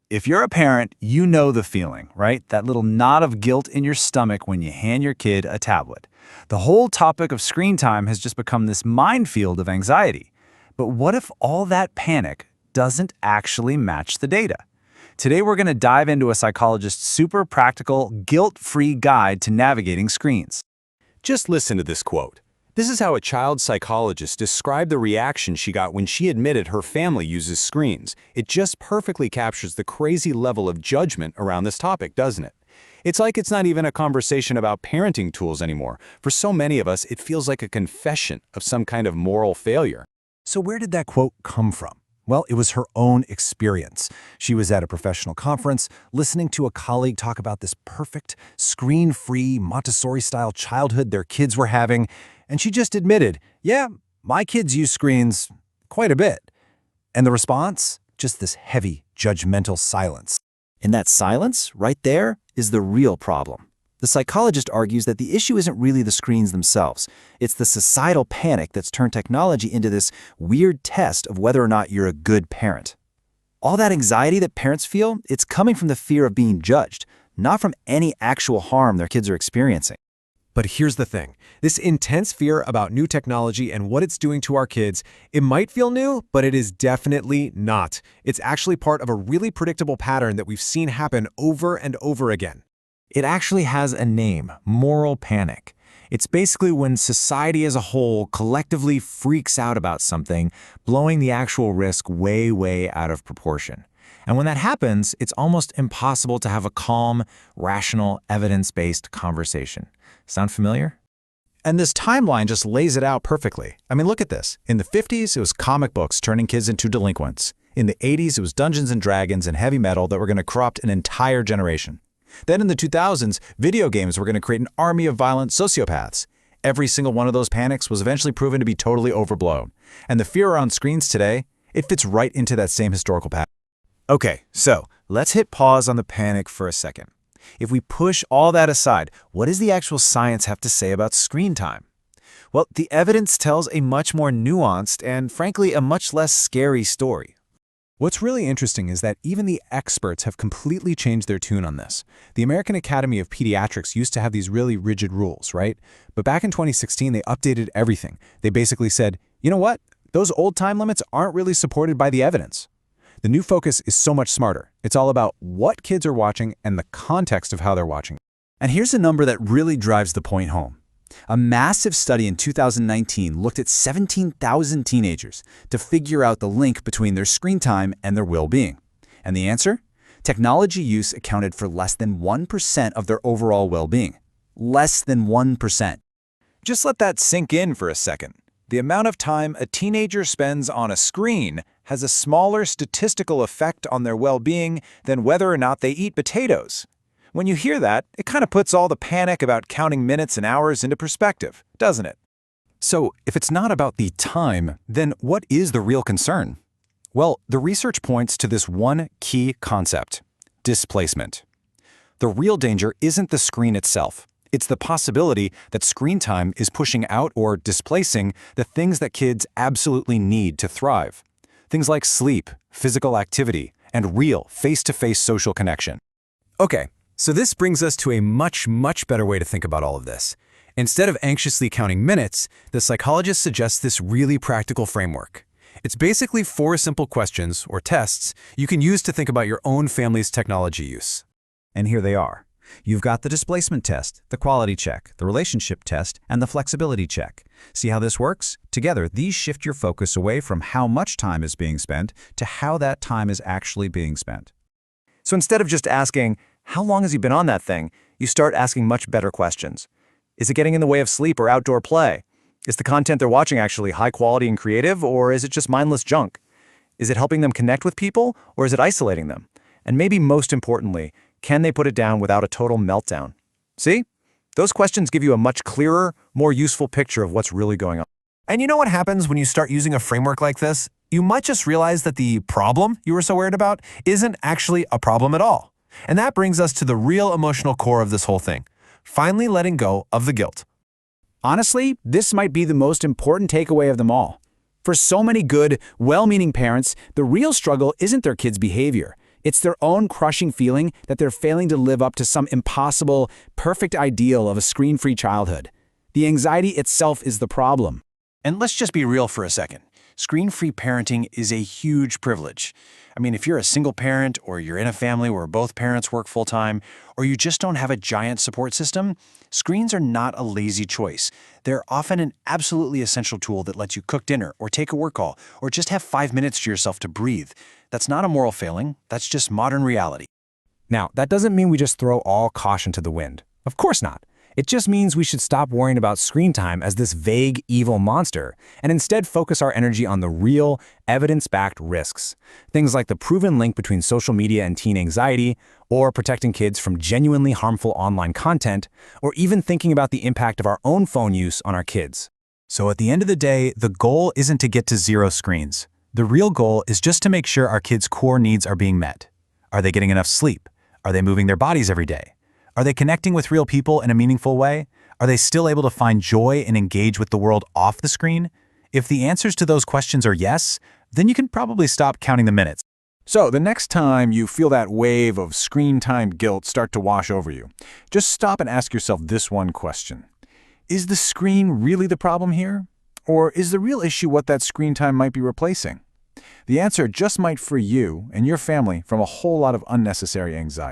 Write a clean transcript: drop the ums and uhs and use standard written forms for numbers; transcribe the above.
If you're a parent, you know the feeling, right? That little knot of guilt in your stomach when you hand your kid a tablet. The whole topic of screen time has just become this minefield of anxiety. But what if all that panic doesn't actually match the data? Today we're going to dive into a psychologist's super practical, guilt-free guide to navigating screens. Just listen to this quote. This is how a child psychologist described the reaction she got when she admitted her family uses screens. It just perfectly captures the crazy level of judgment around this topic, doesn't it? It's like it's not even a conversation about parenting tools anymore. For so many of us, it feels like a confession of some kind of moral failure. So where did that quote come from? Well, it was her own experience. She was at a professional conference, listening to a colleague talk about this perfect, screen-free, Montessori-style childhood their kids were having, and she just admitted, yeah, my kids use screens quite a bit. And the response? Just this heavy, judgmental silence. And that silence, right there, is the real problem. The psychologist argues that the issue isn't really the screens themselves. It's the societal panic that's turned technology into this weird test of whether or not you're a good parent. All that anxiety that parents feel, it's coming from the fear of being judged, not from any actual harm their kids are experiencing. But here's the thing. This intense fear about new technology and what it's doing to our kids, it might feel new, but it is definitely not. It's actually part of a really predictable pattern that we've seen happen over and over again. It actually has a name, moral panic. It's basically when society as a whole collectively freaks out about something, blowing the actual risk way, way out of proportion. And when that happens, it's almost impossible to have a calm, rational, evidence-based conversation. Sound familiar? And this timeline just lays it out perfectly. I mean, look at this. In the 50s, it was comic books turning kids into delinquents. In the 80s, it was Dungeons and Dragons and heavy metal that were going to corrupt an entire generation. Then in the 2000s, video games were going to create an army of violent sociopaths. Every single one of those panics was eventually proven to be totally overblown. And the fear around screens today, it fits right into that same historical pattern. Okay, so let's hit pause on the panic for a second. If we push all that aside, what does the actual science have to say about screen time? Well, the evidence tells a much more nuanced and, frankly, a much less scary story. What's really interesting is that even the experts have completely changed their tune on this. The American Academy of Pediatrics used to have these really rigid rules, right? But back in 2016, they updated everything. They basically said, you know what? Those old time limits aren't really supported by the evidence. The new focus is so much smarter. It's all about what kids are watching and the context of how they're watching. And here's a number that really drives the point home. A massive study in 2019 looked at 17,000 teenagers to figure out the link between their screen time and their well-being. And the answer? Technology use accounted for less than 1% of their overall well-being. Less than 1%. Just let that sink in for a second. The amount of time a teenager spends on a screen has a smaller statistical effect on their well-being than whether or not they eat potatoes. When you hear that, it kind of puts all the panic about counting minutes and hours into perspective, doesn't it? So, if it's not about the time, then what is the real concern? Well, the research points to this one key concept: displacement. The real danger isn't the screen itself. It's the possibility that screen time is pushing out or displacing the things that kids absolutely need to thrive. Things like sleep, physical activity, and real face-to-face social connection. Okay, so this brings us to a much better way to think about all of this. Instead of anxiously counting minutes, the psychologist suggests this really practical framework. It's basically 4 simple questions, or tests, you can use to think about your own family's technology use. And here they are. You've got the displacement test, the quality check, the relationship test, and the flexibility check. See how this works? Together, these shift your focus away from how much time is being spent to how that time is actually being spent. So instead of just asking, how long has he been on that thing, you start asking much better questions. Is it getting in the way of sleep or outdoor play? Is the content they're watching actually high quality and creative, or is it just mindless junk? Is it helping them connect with people, or is it isolating them? And maybe most importantly, can they put it down without a total meltdown? See? Those questions give you a much clearer, more useful picture of what's really going on. And you know what happens when you start using a framework like this? You might just realize that the problem you were so worried about isn't actually a problem at all. And that brings us to the real emotional core of this whole thing, finally letting go of the guilt. Honestly, this might be the most important takeaway of them all. For so many good, well-meaning parents, the real struggle isn't their kids' behavior. It's their own crushing feeling that they're failing to live up to some impossible, perfect ideal of a screen-free childhood. The anxiety itself is the problem. And let's just be real for a second. Screen-free parenting is a huge privilege. I mean, if you're a single parent, or you're in a family where both parents work full-time, or you just don't have a giant support system, screens are not a lazy choice. They're often an absolutely essential tool that lets you cook dinner, or take a work call, or just have 5 minutes to yourself to breathe. That's not a moral failing, that's just modern reality. Now, that doesn't mean we just throw all caution to the wind. Of course not. It just means we should stop worrying about screen time as this vague, evil monster, and instead focus our energy on the real, evidence-backed risks. Things like the proven link between social media and teen anxiety, or protecting kids from genuinely harmful online content, or even thinking about the impact of our own phone use on our kids. So at the end of the day, the goal isn't to get to 0 screens. The real goal is just to make sure our kids' core needs are being met. Are they getting enough sleep? Are they moving their bodies every day? Are they connecting with real people in a meaningful way? Are they still able to find joy and engage with the world off the screen? If the answers to those questions are yes, then you can probably stop counting the minutes. So the next time you feel that wave of screen time guilt start to wash over you, just stop and ask yourself this one question. Is the screen really the problem here? Or is the real issue what that screen time might be replacing? The answer just might free you and your family from a whole lot of unnecessary anxiety.